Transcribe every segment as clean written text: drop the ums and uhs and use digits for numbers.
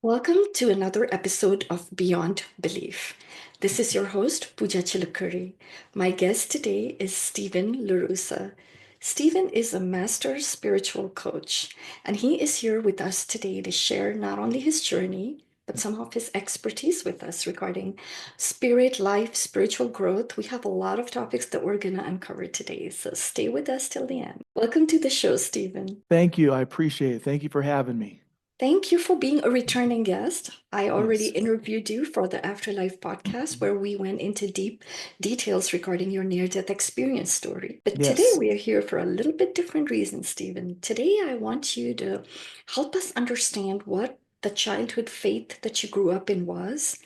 Welcome to another episode of Beyond Belief. This is your host, Pooja Chilukuri. My guest today is Steven-larussa. Steven is a master spiritual coach, and he is here with us today to share not only his journey, but some of his expertise with us regarding spirit, life, spiritual growth. We have a lot of topics that we're going to uncover today, so stay with us till the end. Welcome to the show, Steven. Thank you. I appreciate it. Thank you for having me. Thank you for being a returning guest. I already Yes. interviewed you for the Afterlife podcast where we went into deep details regarding your near-death experience story. But today Yes. we are here for a little bit different reason, Stephen. Today I want you to help us understand what the childhood faith that you grew up in was,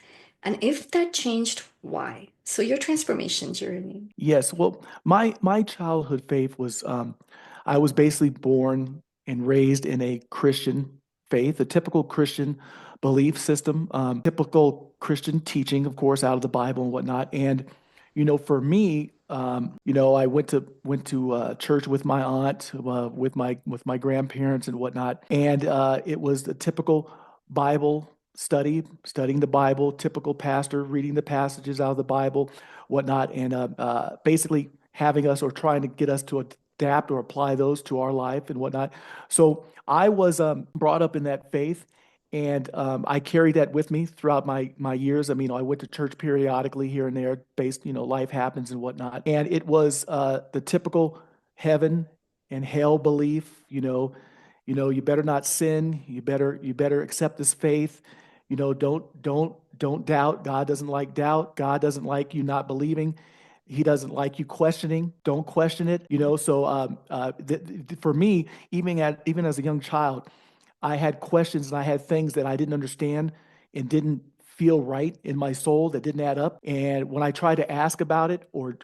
and if that changed, why. So your transformation journey. Yes. Well, my childhood faith was I was basically born and raised in a Christian faith, a typical Christian belief system, typical Christian teaching, of course, out of the Bible and whatnot. And for me, I went to church with my aunt, with my grandparents and whatnot, and it was the typical Bible study, studying the Bible, typical pastor reading the passages out of the Bible, whatnot, and basically having us or trying to get us to adapt or apply those to our life and whatnot. So I was brought up in that faith, and I carried that with me throughout my years. I mean, I went to church periodically here and there, based, life happens and whatnot. And it was the typical heaven and hell belief. You better not sin. You better accept this faith. Don't doubt. God doesn't like doubt. God doesn't like you not believing. He doesn't like you questioning. Don't question it. So for me, even as a young child, I had questions and I had things that I didn't understand and didn't feel right in my soul that didn't add up. And when I tried to ask about it, or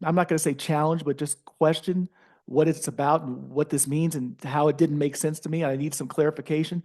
I'm not going to say challenge, but just question what it's about and what this means and how it didn't make sense to me, I need some clarification.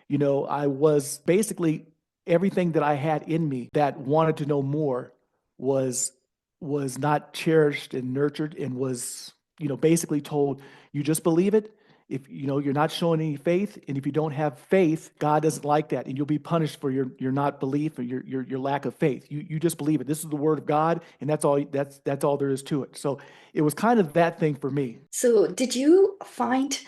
I was basically everything that I had in me that wanted to know more was was not cherished and nurtured, and was, basically told, you just believe it. If you're not showing any faith, and if you don't have faith, God doesn't like that, and you'll be punished for your not belief or your lack of faith. You just believe it. This is the word of God, and that's all there is to it. So it was kind of that thing for me. So did you find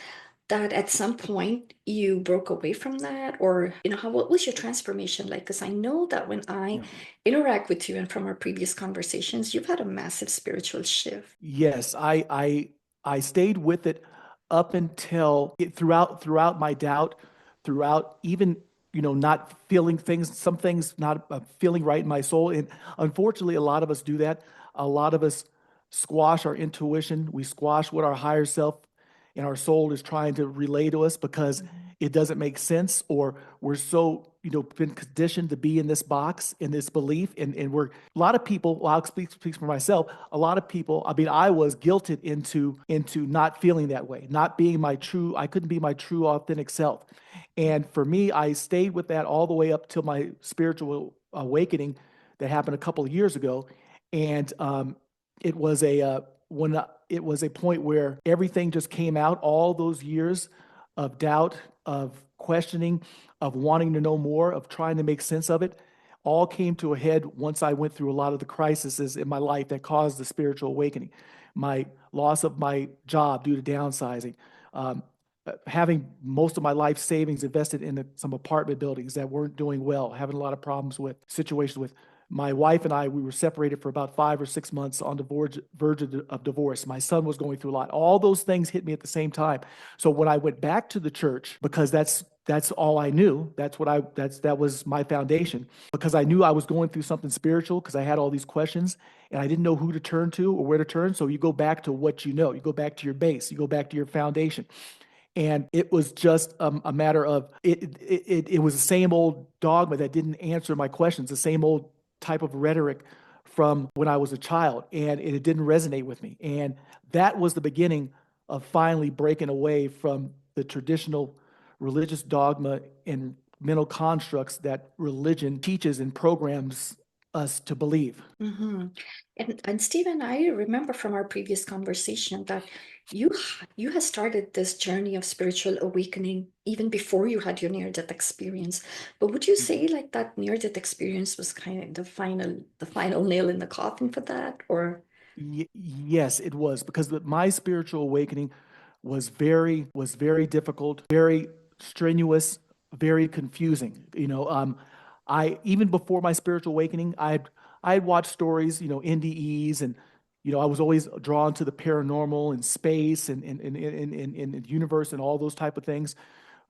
that at some point you broke away from that, or what was your transformation like? Because I know that when I Yeah. interact with you and from our previous conversations, you've had a massive spiritual shift. Yes, I stayed with it up until throughout my doubt, throughout even not feeling things, some things not feeling right in my soul. And unfortunately, a lot of us do that. A lot of us squash our intuition. We squash what our higher self and our soul is trying to relay to us because it doesn't make sense, or we're so been conditioned to be in this box, in this belief, and we're a lot of people, well, I'll speak for myself. A lot of people, I mean, I was guilted into not feeling that way, not being my true, I couldn't be my true authentic self. And for me, I stayed with that all the way up till my spiritual awakening that happened a couple of years ago. And it was it was a point where everything just came out, all those years of doubt, of questioning, of wanting to know more, of trying to make sense of it, all came to a head once I went through a lot of the crises in my life that caused the spiritual awakening. My loss of my job due to downsizing, um, having most of my life savings invested in some apartment buildings that weren't doing well, having a lot of problems with situations with my wife and I. We were separated for about 5 or 6 months on the verge of divorce. My son was going through a lot. All those things hit me at the same time. So when I went back to the church, because that's all I knew. That was my foundation. Because I knew I was going through something spiritual, because I had all these questions and I didn't know who to turn to or where to turn. So you go back to what you know. You go back to your base. You go back to your foundation. And it was just a matter of it was the same old dogma that didn't answer my questions, the same old type of rhetoric from when I was a child, and it didn't resonate with me. And that was the beginning of finally breaking away from the traditional religious dogma and mental constructs that religion teaches and programs us to believe. Mm-hmm. And Stephen, I remember from our previous conversation that you had started this journey of spiritual awakening even before you had your near-death experience. But would you say like that near-death experience was kind of the final nail in the coffin for that, or? Yes, it was because my spiritual awakening was very difficult, very strenuous, very confusing. I even before my spiritual awakening, I had watched stories, NDEs, and I was always drawn to the paranormal and space and the universe and all those type of things.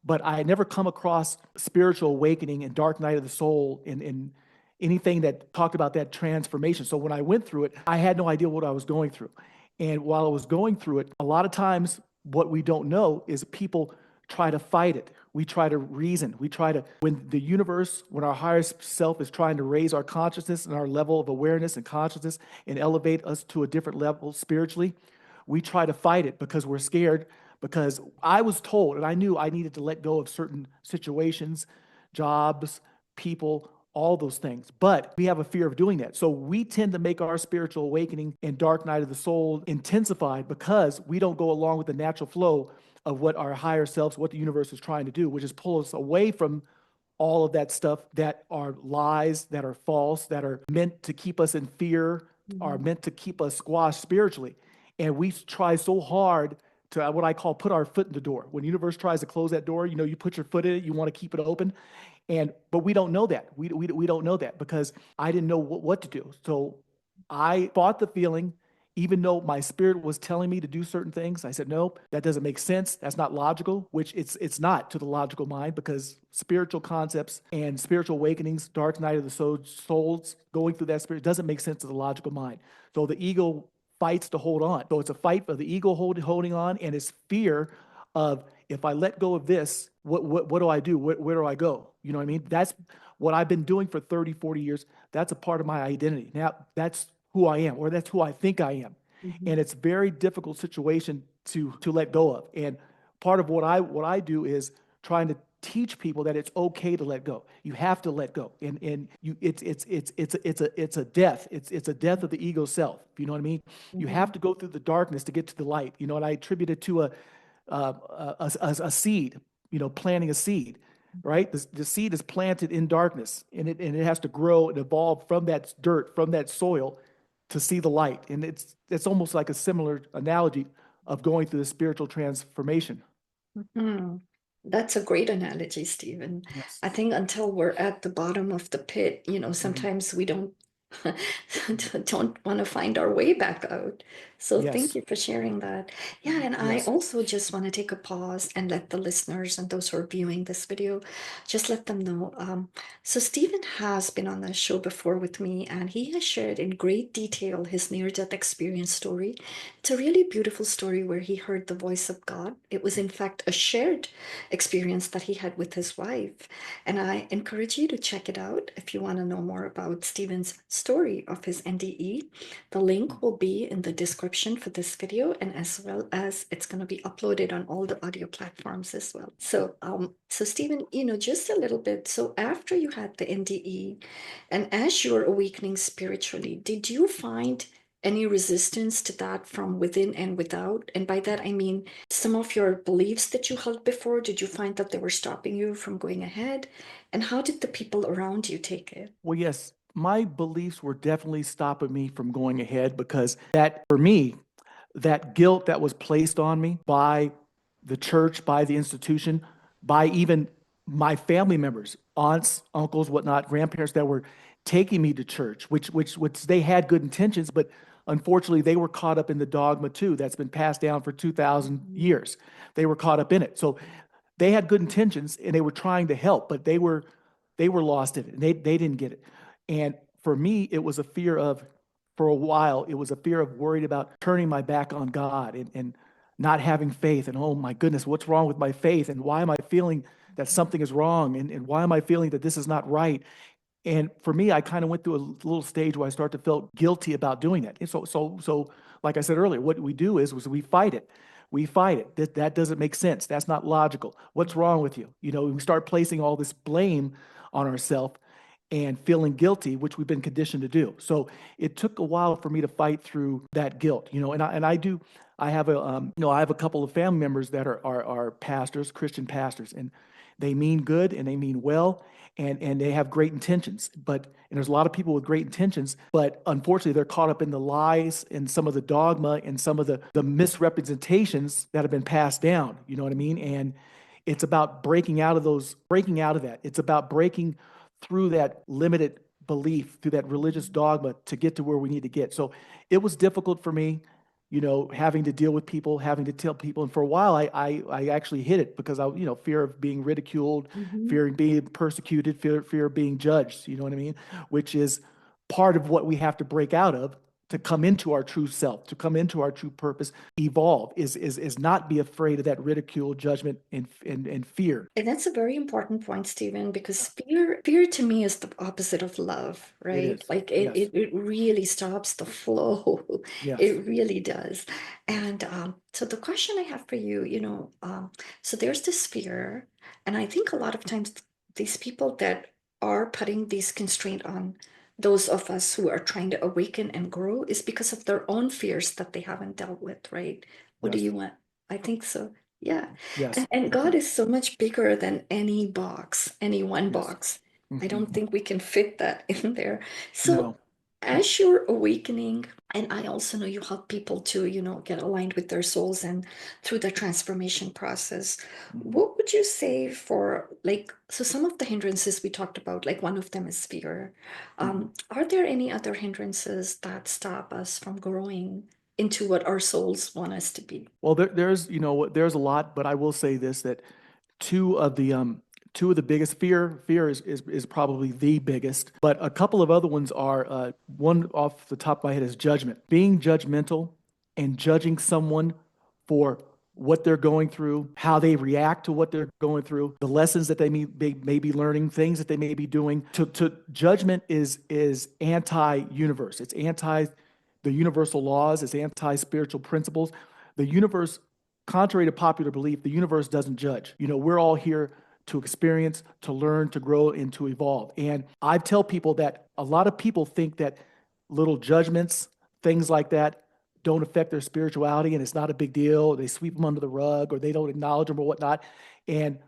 But I had never come across spiritual awakening and dark night of the soul and anything that talked about that transformation. So when I went through it, I had no idea what I was going through. And while I was going through it, a lot of times what we don't know is people try to fight it. We try to reason. When the universe, when our higher self is trying to raise our consciousness and our level of awareness and consciousness and elevate us to a different level spiritually, we try to fight it because we're scared. Because I was told, and I knew I needed to let go of certain situations, jobs, people, all those things. But we have a fear of doing that. So we tend to make our spiritual awakening and dark night of the soul intensified because we don't go along with the natural flow of what our higher selves, what the universe is trying to do, which is pull us away from all of that stuff that are lies, that are false, that are meant to keep us in fear, are Mhm. meant to keep us squashed spiritually. And we try so hard to what I call put our foot in the door. When the universe tries to close that door, you put your foot in it, you want to keep it open. But we don't know that. We don't know that because I didn't know what to do. So I fought the feeling, even though my spirit was telling me to do certain things. I said, nope, that doesn't make sense. That's not logical, which it's not to the logical mind because spiritual concepts and spiritual awakenings, dark night of the souls, going through that spirit doesn't make sense to the logical mind. So the ego fights to hold on. So it's a fight for the ego holding on, and it's fear of if I let go of this, what do I do? Where do I go? You know what I mean? That's what I've been doing for 30, 40 years. That's a part of my identity. Now that's who I am, or that's who I think I am. Mhm. And it's a very difficult situation to let go of. And part of what I do is trying to teach people that it's okay to let go. You have to let go. And it's a death. It's a death of the ego self. You know what I mean? You have Mhm. to go through the darkness to get to the light. And I attribute it to a seed, planting a seed, right? The seed is planted in darkness and it has to grow and evolve from that dirt, from that soil to see the light. And it's almost like a similar analogy of going through the spiritual transformation. Mhm. That's a great analogy, Stephen. Yes. I think until we're at the bottom of the pit, Mhm. sometimes we don't don't want to find our way back out. So thank Yes. you for sharing that. Yeah, and I Yes. also just want to take a pause and let the listeners and those who are viewing this video, just let them know. So Stephen has been on the show before with me, and he has shared in great detail his near-death experience story. It's a really beautiful story where he heard the voice of God. It was, in fact, a shared experience that he had with his wife. And I encourage you to check it out if you want to know more about Stephen's story of his NDE. The link will be in the description for this video, and as well as it's going to be uploaded on all the audio platforms as well. So Stephen, just a little bit. So after you had the NDE, and as you're awakening spiritually, did you find any resistance to that from within and without? And by that, I mean some of your beliefs that you held before, did you find that they were stopping you from going ahead? And how did the people around you take it? Well, yes, my beliefs were definitely stopping me from going ahead because that, for me, that guilt that was placed on me by the church, by the institution, by even my family members, aunts, uncles, whatnot, grandparents that were taking me to church, which they had good intentions, but unfortunately they were caught up in the dogma too that's been passed down for 2,000 Mhm. years. They were caught up in it. So they had good intentions and they were trying to help, but they were lost in it. And they didn't get it. And for me, it was a fear of, for a while, it was a fear of worried about turning my back on God and not having faith. And oh my goodness, what's wrong with my faith? And why am I feeling that something is wrong? And why am I feeling that this is not right? And for me, I kind of went through a little stage where I started to feel guilty about doing that. And so, like I said earlier, what we do is we fight it. We fight it. That doesn't make sense. That's not logical. What's wrong with you? We start placing all this blame on ourselves. and feeling guilty, which we've been conditioned to do. So it took a while for me to fight through that guilt, and I do. I have I have a couple of family members that are pastors, Christian pastors, and they mean good and they mean well, and they have great intentions. And there's a lot of people with great intentions, but unfortunately they're caught up in the lies and some of the dogma and some of the misrepresentations that have been passed down. You know what I mean? And it's about breaking out of that. It's about breaking through that limited belief, through that religious dogma to get to where we need to get. So it was difficult for me, having to deal with people, having to tell people. And for a while, I actually hid it because fear of being ridiculed, Mhm. fear of being persecuted, fear of being judged. You know what I mean? Which is part of what we have to break out of to come into our true self, to come into our true purpose, evolve, is not be afraid of that ridicule, judgment, and fear. And that's a very important point, Stephen, because fear to me is the opposite of love, It right? is. Like Yes. it really stops the flow. Yes. It really does. And so the question I have for you, so there's this fear, and I think a lot of times these people that are putting these constraint on those of us who are trying to awaken and grow is because of their own fears that they haven't dealt with, right? What do Yes. you want? I think so. Yeah. Yes. And God Definitely. is so much bigger than any box, any one Yes. box. I don't Hmm. think we can fit that in there. So No. as you're awakening, and I also know you help people to, get aligned with their souls and through the transformation process, Mhm. what would you say for like, so some of the hindrances we talked about, like one of them is fear. Mhm. Are there any other hindrances that stop us from growing into what our souls want us to be? Well, there's a lot, but I will say this that two of the um two of the biggest fear is probably the biggest, but a couple of other ones are one off the top of my head is judgment. Being judgmental and judging someone for what they're going through, how they react to what they're going through, the lessons that they may be learning, things that they may be doing. To judgment is anti-universe. It's anti the universal laws, it's anti-spiritual principles. The universe, contrary to popular belief, the universe doesn't judge. We're all here to experience, to learn, to grow, and to evolve. And I tell people that a lot of people think that little judgments, things like that, don't affect their spirituality and it's not a big deal. They sweep them under the rug or they don't acknowledge them or whatnot. And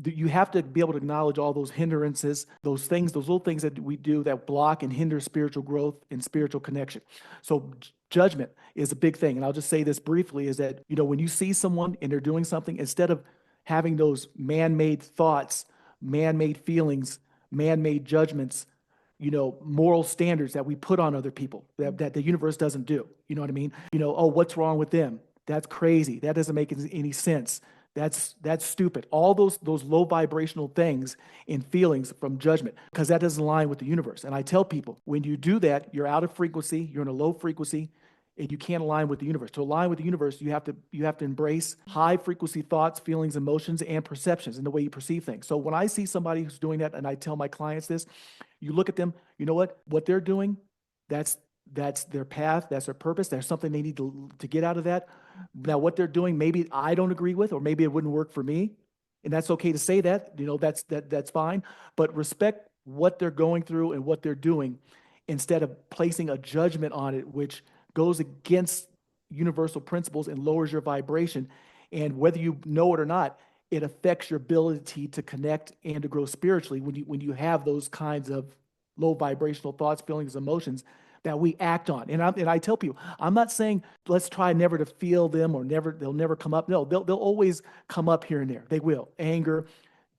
you have to be able to acknowledge all those hindrances, those things, those little things that we do that block and hinder spiritual growth and spiritual connection. So judgment is a big thing. And I'll just say this briefly is that, when you see someone and they're doing something, instead of having those man-made thoughts, man-made feelings, man-made judgments, moral standards that we put on other people that the universe doesn't do. You know what I mean? Oh, what's wrong with them? That's crazy. That doesn't make any sense. That's stupid. All those low vibrational things and feelings from judgment, because that doesn't align with the universe. And I tell people, when you do that, you're out of frequency, you're in a low frequency, and you can't align with the universe. To align with the universe, you have to embrace high frequency thoughts, feelings, emotions, and perceptions in the way you perceive things. So when I see somebody who's doing that, and I tell my clients this, you look at them, you know what they're doing, that's that's their path, that's their purpose. There's something they need to get out of that. Now, what they're doing, maybe I don't agree with, or maybe it wouldn't work for me, and that's okay to say that. That's fine. But respect what they're going through and what they're doing, instead of placing a judgment on it, which goes against universal principles and lowers your vibration. And whether you know it or not, it affects your ability to connect and to grow spiritually when you have those kinds of low vibrational thoughts, feelings, emotions that we act on. And I tell people, I'm not saying let's try never to feel them or they'll never come up. No, they'll always come up here and there. They will. Anger,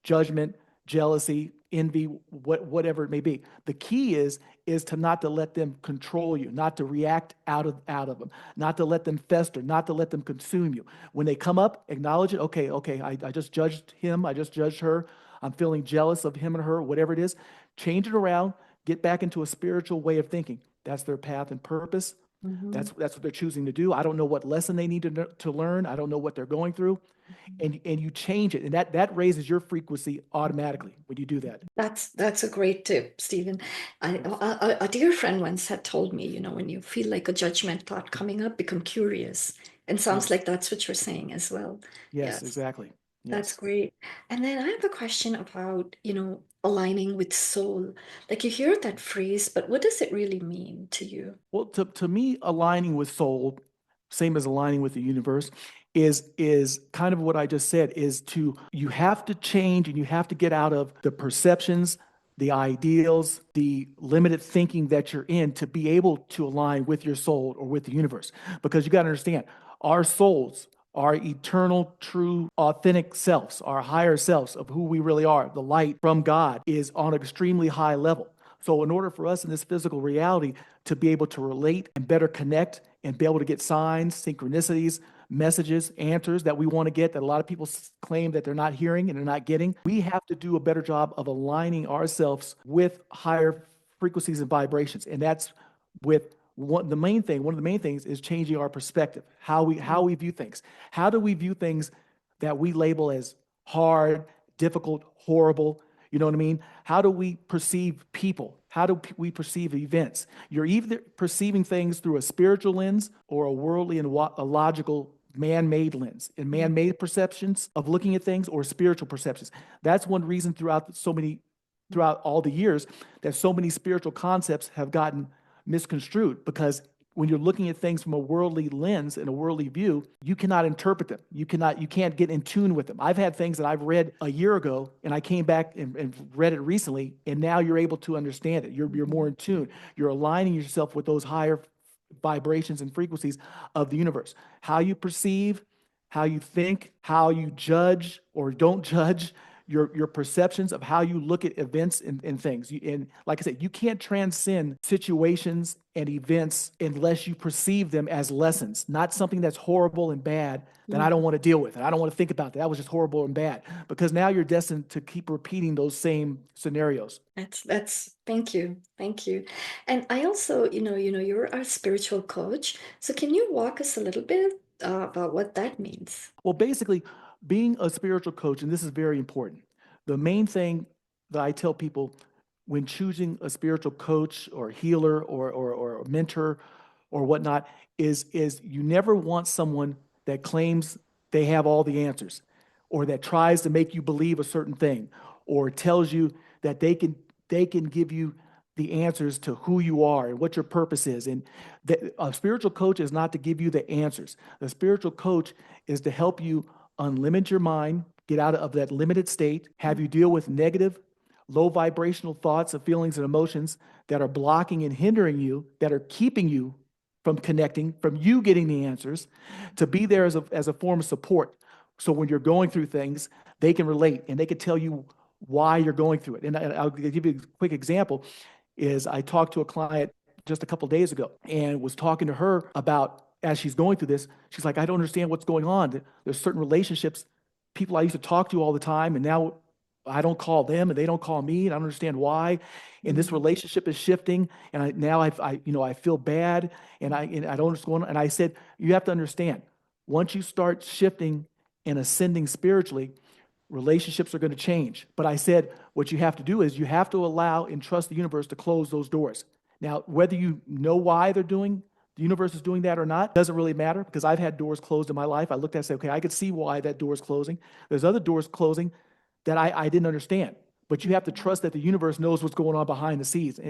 judgment, jealousy, envy, whatever it may be. The key is to not let them control you, not to react out of them, not to let them fester, not to let them consume you. When they come up, acknowledge it. Okay, okay, I just judged him, I just judged her. I'm feeling jealous of him and her, whatever it is. Change it around, get back into a spiritual way of thinking. That's their path and purpose. Mhm. That's what they're choosing to do. I don't know what lesson they need to learn. I don't know what they're going through, and you change it, and that raises your frequency automatically when you do that. That's a great tip, Stephen. Yes. A dear friend once had told me, when you feel like a judgment thought coming up, become curious. And sounds Yes. like that's what you're saying as well. Yes, Yes. exactly. That's Yes. great. And then I have a question about, aligning with soul. Like you hear that phrase, but what does it really mean to you? Well, to me, aligning with soul, same as aligning with the universe, is kind of what I just said, is to you have to change and you have to get out of the perceptions, the ideals, the limited thinking that you're in to be able to align with your soul or with the universe. Because you got to understand, our souls, our eternal, true, authentic selves, our higher selves of who we really are, the light from God is on an extremely high level. So, in order for us in this physical reality to be able to relate and better connect and be able to get signs, synchronicities, messages, answers that we want to get that a lot of people claim that they're not hearing and they're not getting, we have to do a better job of aligning ourselves with higher frequencies and vibrations. And that's with one of the main things is changing our perspective, how we view things. How do we view things that we label as hard, difficult, horrible? You know what I mean? How do we perceive people? How do we perceive events? You're either perceiving things through a spiritual lens or a worldly and a logical man-made lens, and man-made perceptions of looking at things or spiritual perceptions. That's one reason throughout all the years that so many spiritual concepts have gotten misconstrued, because when you're looking at things from a worldly lens and a worldly view, you cannot interpret them. You can't get in tune with them. I've had things that I've read a year ago and I came back and read it recently, and now you're able to understand it. You're more in tune. You're aligning yourself with those higher vibrations and frequencies of the universe. How you perceive, how you think, how you judge or don't judge, your perceptions of how you look at events and things. And like I said, you can't transcend situations and events unless you perceive them as lessons, not something that's horrible and bad that I don't want to deal with. And I don't want to think about that. That was just horrible and bad. Because now you're destined to keep repeating those same scenarios. That's thank you. Thank you. And I also, you're a spiritual coach. So can you walk us a little bit about what that means? Well, basically, being a spiritual coach, and this is very important, the main thing that I tell people when choosing a spiritual coach or healer or a mentor or whatnot is you never want someone that claims they have all the answers, or that tries to make you believe a certain thing, or tells you that they can give you the answers to who you are and what your purpose is. And a spiritual coach is not to give you the answers. The spiritual coach is to help you unlimit your mind, get out of that limited state, have you deal with negative, low vibrational thoughts of feelings and emotions that are blocking and hindering you, that are keeping you from connecting, from you getting the answers, to be there as a form of support. So when you're going through things, they can relate and they can tell you why you're going through it. And I'll give you a quick example. Is I talked to a client just a couple of days ago and was talking to her about, as she's going through this, she's like, I don't understand what's going on. There's certain relationships, people I used to talk to all the time, and now I don't call them and they don't call me, and I don't understand why. And this relationship is shifting, and I feel bad, and I don't understand. And I said, you have to understand, once you start shifting and ascending spiritually, relationships are going to change. But I said, what you have to do is you have to allow and trust the universe to close those doors. Now, whether you know why the universe is doing that or not, doesn't really matter, because I've had doors closed in my life. I looked at it and said, okay, I could see why that door is closing. There's other doors closing that I didn't understand. But you have to trust that the universe knows what's going on behind the scenes. And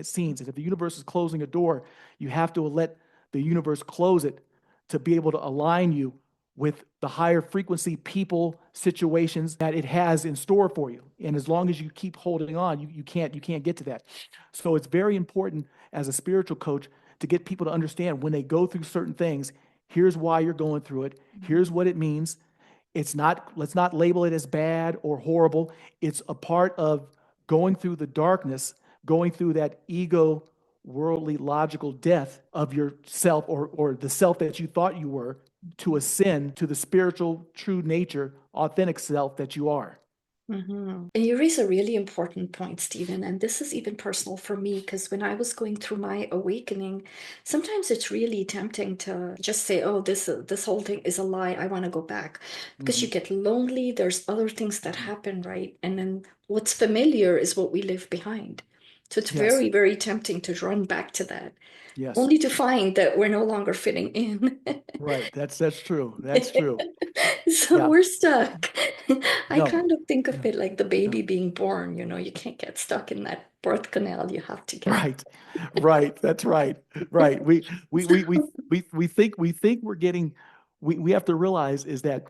if the universe is closing a door, you have to let the universe close it to be able to align you with the higher frequency people, situations that it has in store for you. And as long as you keep holding on, you can't get to that. So it's very important as a spiritual coach to get people to understand when they go through certain things, here's why you're going through it, here's what it means. It's not, let's not label it as bad or horrible. It's a part of going through the darkness, going through that ego, worldly, logical death of yourself, or the self that you thought you were, to ascend to the spiritual, true nature, authentic self that you are. And you raise a really important point, Stephen. And this is even personal for me because when I was going through my awakening, sometimes it's really tempting to just say, "Oh, this whole thing is a lie. I want to go back," because you Mhm. get lonely. There's other things that happen, right? And then what's familiar is what we leave behind. So it's Yes. very, very tempting to run back to that, Yes. only to find that we're no longer fitting in. Right. That's true. That's true. So Yeah. we're stuck. I No. kind of think of No. it like the No. baby being born. You can't get stuck in that birth canal. You have to get Right. Right. That's right. Right. We think we're getting we have to realize is that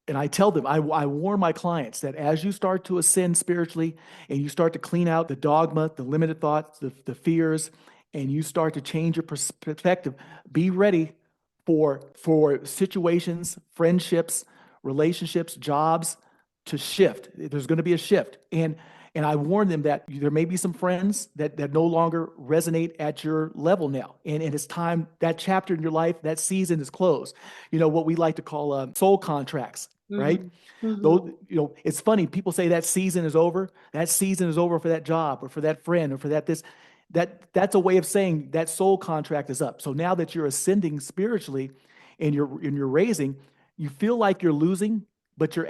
and I tell them I warn my clients that as you start to ascend spiritually and you start to clean out the dogma, the limited thoughts, the fears, and you start to change your perspective, be ready for situations, friendships, relationships, jobs to shift. There's going to be a shift. And I warn them that there may be some friends that no longer resonate at your level now. And it's time that chapter in your life, that season is closed. What we like to call soul contracts, right? hmm hmm Those, it's funny. People say that season is over. That season is over for that job or for that friend or for that this. That's a way of saying that soul contract is up. So now that you're ascending spiritually and you're raising, you feel like you're losing, but you're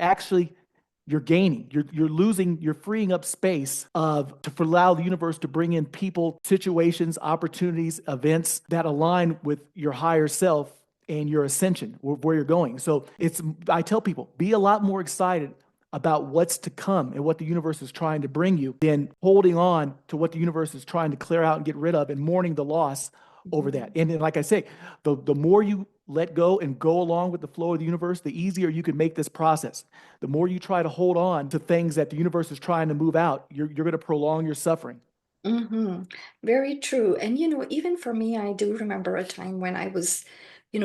gaining. You're losing. You're freeing up space to allow the universe to bring in people, situations, opportunities, events that align with your higher self and your ascension, where you're going. So I tell people, be a lot more excited about what's to come and what the universe is trying to bring you than holding on to what the universe is trying to clear out and get rid of and mourning the loss over that. And then, like I say, the more you let go and go along with the flow of the universe, the easier you can make this process. The more you try to hold on to things that the universe is trying to move out, you're going to prolong your suffering. hmm Very true. And even for me, I do remember a time when I was,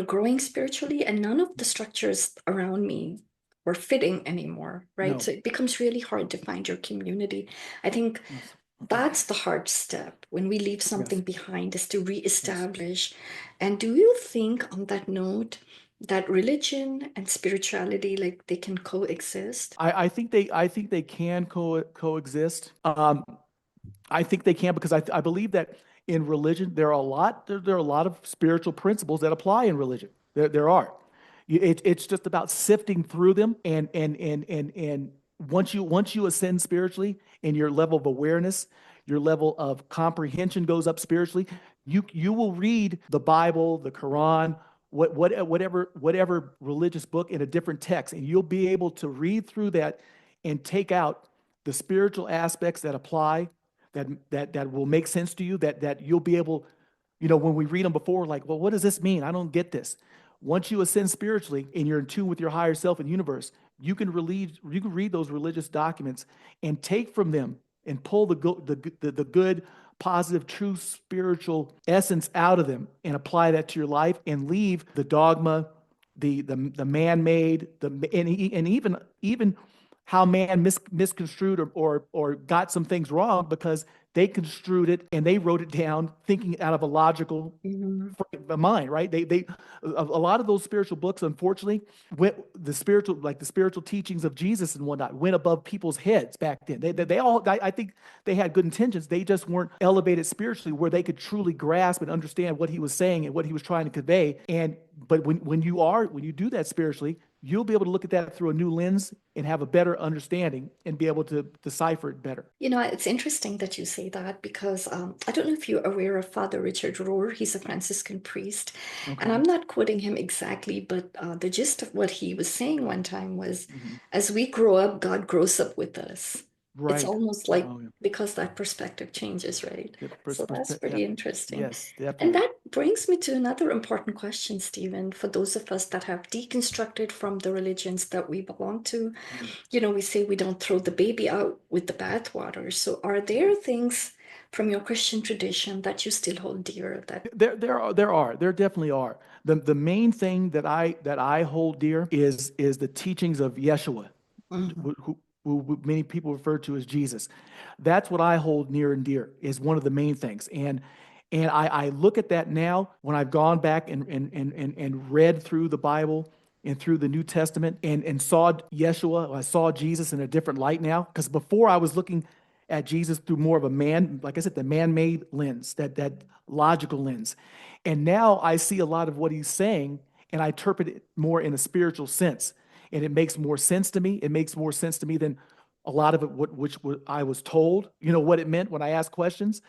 growing spiritually, and none of the structures around me were fitting anymore, right? No. So it becomes really hard to find your community. I think Yes. that's the hard step when we leave something Yes. behind, is to Yes. reestablish. And do you think, on that note, that religion and spirituality, like, they can coexist? I think they can coexist. I think they can because I believe that in religion there are a lot of spiritual principles that apply in religion. There are. It's just about sifting through them and once you ascend spiritually and your level of awareness, your level of comprehension goes up spiritually, you will read the Bible, the Quran, whatever religious book in a different text, and you'll be able to read through that and take out the spiritual aspects that apply that will make sense to you, that you'll be able, when we read them before, like, well, what does this mean? I don't get this. Once you ascend spiritually and you're in tune with your higher self and universe, you can read those religious documents and take from them and pull the good, positive, true spiritual essence out of them and apply that to your life and leave the dogma, the man-made, and even how man misconstrued or got some things wrong because they construed it and they wrote it down thinking out of a logical Mhm. frame of mind, right? A lot of those spiritual books, unfortunately, went the spiritual teachings of Jesus and whatnot went above people's heads back then. They all, I think they had good intentions. They just weren't elevated spiritually where they could truly grasp and understand what he was saying and what he was trying to convey. But when you do that spiritually, you'll be able to look at that through a new lens and have a better understanding and be able to decipher it better. It's interesting that you say that because I don't know if you're aware of Father Richard Rohr. He's a Franciscan priest, and I'm Okay. not quoting him exactly, but the gist of what he was saying one time was, Hmm. as we grow up, God grows up with us. It's Right. almost like, Oh, yeah. because that perspective changes, right? So that's pretty Definitely. interesting. Yes, And definitely. that brings me to another important question, Stephen. For those of us that have deconstructed from the religions that we belong to, Mhm. we say we don't throw the baby out with the bathwater. So are there Mhm. things from your Christian tradition that you still hold dear that There definitely are. The main thing that I hold dear is the teachings of Yeshua, Mhm. who many people refer to as Jesus. That's what I hold near and dear, is one of the main things. And I look at that now when I've gone back and read through the Bible and through the New Testament and saw Yeshua, I saw Jesus in a different light now. Because before I was looking at Jesus through more of a man, like I said, the man-made lens, that logical lens. And now I see a lot of what he's saying and I interpret it more in a spiritual sense. And it makes more sense to me. It makes more sense to me than a lot of it, I was told, what it meant when I asked questions.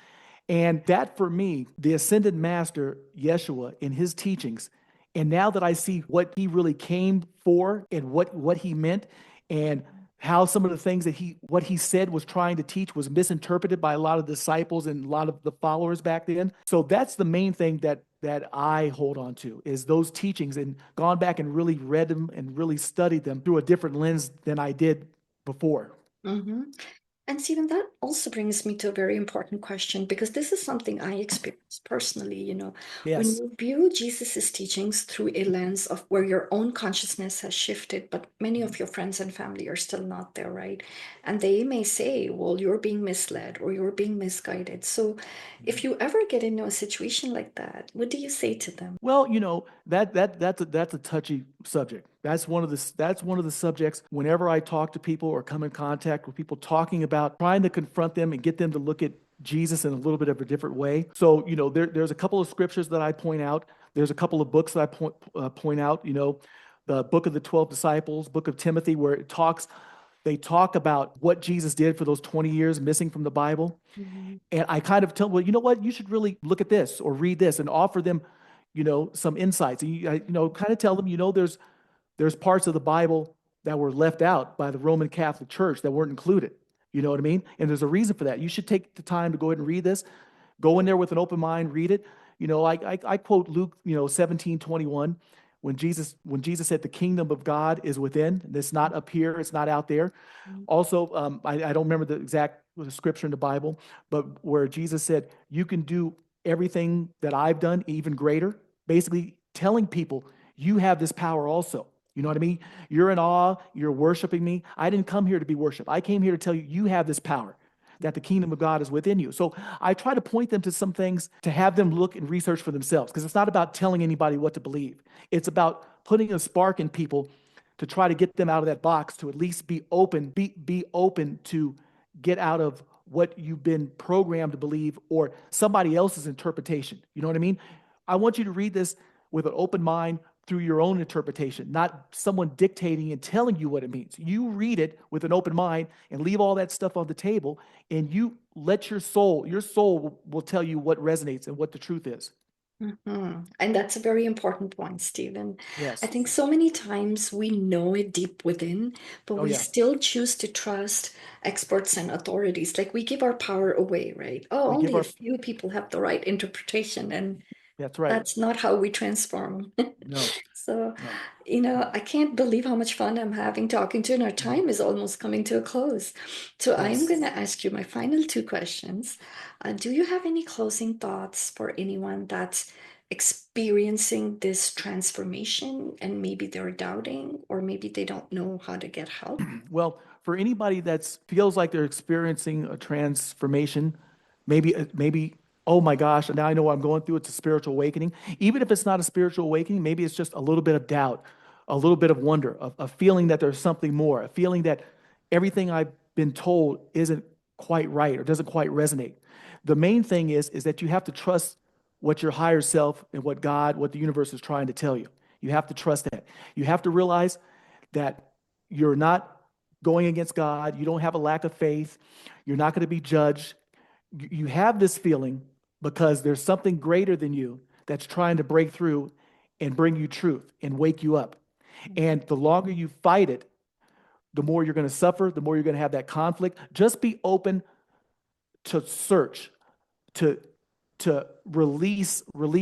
And that for me, the ascended master, Yeshua, in his teachings, and now that I see what he really came for and what he meant, and how some of the things what he said was trying to teach was misinterpreted by a lot of disciples and a lot of the followers back then. So that's the main thing that I hold on to is those teachings, and gone back and really read them and really studied them through a different lens than I did before. Hmm. And Stephen, that also brings me to a very important question because this is something I experienced personally. When Yes. you view Jesus's teachings through a lens of where your own consciousness has shifted, but many of your friends and family are still not there, right? And they may say, well, you're being misled or you're being misguided. So if you ever get into a situation like that, what do you say to them? Well, that's a touchy subject. That's one of the subjects whenever I talk to people or come in contact with people talking about trying to confront them and get them to look at Jesus in a little bit of a different way. So, there's a couple of scriptures that I point out. There's a couple of books that I point out. The book of the 12 disciples, book of Timothy, where they talk about what Jesus did for those 20 years missing from the Bible. Mhm. And I kind of tell them, well, you know what? You should really look at this or read this and offer them, some insights. And kind of tell them, there's parts of the Bible that were left out by the Roman Catholic Church that weren't included. You know what I mean? And there's a reason for that. You should take the time to go ahead and read this. Go in there with an open mind, read it. I quote Luke, 17:21, when Jesus said the kingdom of God is within. It's not up here, it's not out there. Also, I don't remember the exact scripture in the Bible, but where Jesus said, you can do everything that I've done, even greater, basically telling people you have this power also. You know what I mean? You're in awe, you're worshiping me. I didn't come here to be worshiped. I came here to tell you you have this power, that the kingdom of God is within you. So I try to point them to some things to have them look and research for themselves, because it's not about telling anybody what to believe. It's about putting a spark in people to try to get them out of that box, to at least be open to get out of what you've been programmed to believe or somebody else's interpretation. You know what I mean? I want you to read this with an open mind through your own interpretation, not someone dictating and telling you what it means. You read it with an open mind and leave all that stuff on the table, and you let your soul will tell you what resonates and what the truth is. Mhm. And that's a very important point, Stephen. I Yes. think so many times we know it deep within, but Oh we yeah. still choose to trust experts and authorities. Like we give our power away, right? Oh, We give only a our few people have the right interpretation, and That's right. that's not how we transform. No, So, no. I can't believe how much fun I'm having talking to you, and our Mhm. time is almost coming to a close. So, I'm Yes. going to ask you my final two questions. Do you have any closing thoughts for anyone that's experiencing this transformation and maybe they're doubting, or maybe they don't know how to get help? Well, for anybody that feels like they're experiencing a transformation, maybe, oh my gosh, now I know what I'm going through. It's a spiritual awakening. Even if it's not a spiritual awakening, maybe it's just a little bit of doubt, a little bit of wonder, a feeling that there's something more, a feeling that everything I've been told isn't quite right or doesn't quite resonate. The main thing is that you have to trust what your higher self and what the universe is trying to tell you. You have to trust that. You have to realize that you're not going against God. You don't have a lack of faith. You're not going to be judged. You have this feeling because there's something greater than you that's trying to break through and bring you truth and wake you up. And the longer you fight it, the more you're going to suffer, the more you're going to have that conflict. Just be open to search, to release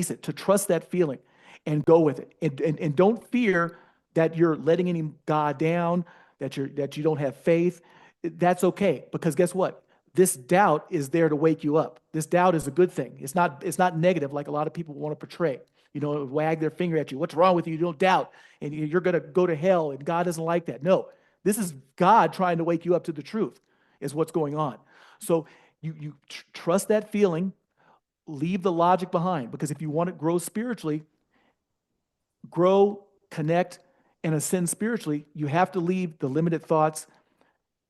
it, to trust that feeling and go with it. And don't fear that you're letting any God down, that you don't have faith. That's okay, because guess what? This doubt is there to wake you up. This doubt is a good thing. It's not negative like a lot of people want to portray. Wag their finger at you. What's wrong with you? You don't doubt, and you're going to go to hell, and God doesn't like that. No, this is God trying to wake you up to the truth, is what's going on. So you trust that feeling, leave the logic behind, because if you want to grow spiritually, grow, connect, and ascend spiritually, you have to leave the limited thoughts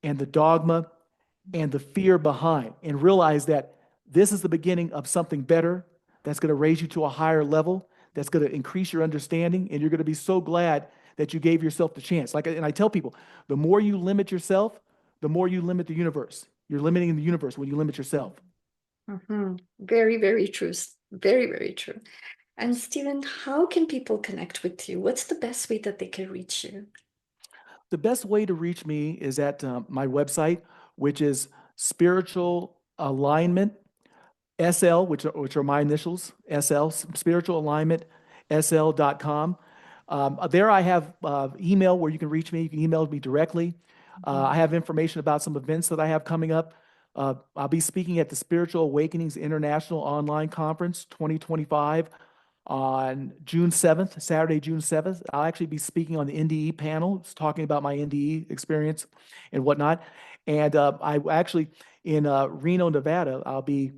and the dogma and the fear behind, and realize that this is the beginning of something better that's going to raise you to a higher level, that's going to increase your understanding, and you're going to be so glad that you gave yourself the chance. And I tell people, the more you limit yourself, the more you limit the universe. You're limiting the universe when you limit yourself. Very, very true. Very, very true. And Stephen, how can people connect with you? What's the best way that they can reach you? The best way to reach me is at my website, which is spiritual alignment SL, which are my initials, SL, spiritualalignmentsl.com. There I have email where you can reach me. You can email me directly. I have information about some events that I have coming up. I'll be speaking at the Spiritual Awakenings International Online Conference 2025 on June 7th, Saturday, June 7th. I'll actually be speaking on the NDE panel, talking about my NDE experience and whatnot. And I actually, in Reno, Nevada, I'll be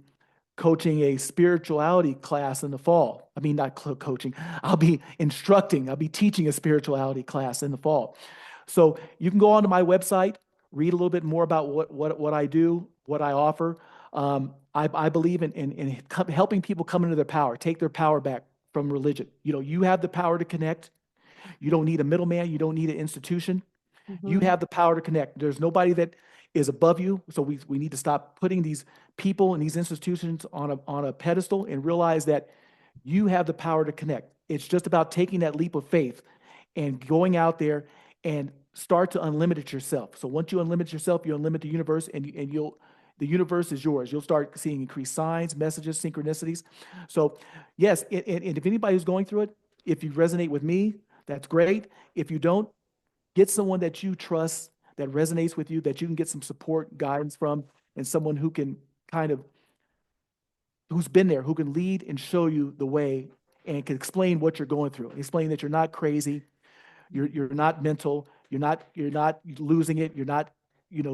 coaching a spirituality class in the fall. I mean, not coaching, I'll be instructing, I'll be teaching a spirituality class in the fall. So you can go onto my website, read a little bit more about what I do, what I offer. I believe in helping people come into their power, take their power back from religion. You know, you have the power to connect. You don't need a middleman. You don't need an institution. You Mhm. have the power to connect. There's nobody that is above you. So we need to stop putting these people and these institutions on a pedestal and realize that you have the power to connect. It's just about taking that leap of faith and going out there and start to unlimit it yourself. So once you unlimit yourself, you unlimit the universe, and the universe is yours. You'll start seeing increased signs, messages, synchronicities. So yes, and if anybody's going through it, if you resonate with me, that's great. If you don't, get someone that you trust, that resonates with you, that you can get some support, guidance from, and someone who can kind of, who's been there, who can lead and show you the way and can explain what you're going through. Explain that you're not crazy, you're not mental, you're not losing it, you're not,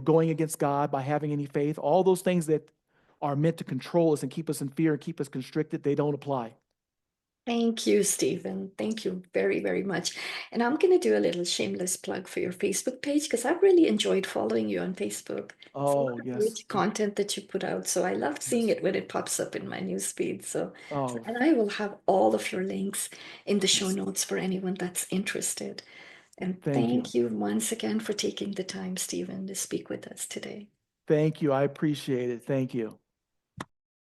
going against God by having any faith. All those things that are meant to control us and keep us in fear and keep us constricted, they don't apply. Thank you, Stephen. Thank you very, very much. And I'm going to do a little shameless plug for your Facebook page because I've really enjoyed following you on Facebook. It's a lot Oh, of yes. rich content that you put out. So I love seeing Yes. it when it pops up in my newsfeed. Oh, And I will have all of your links in the show notes for anyone that's interested. And thank you. thank you once again for taking the time, Stephen, to speak with us today. Thank you. I appreciate it. Thank you.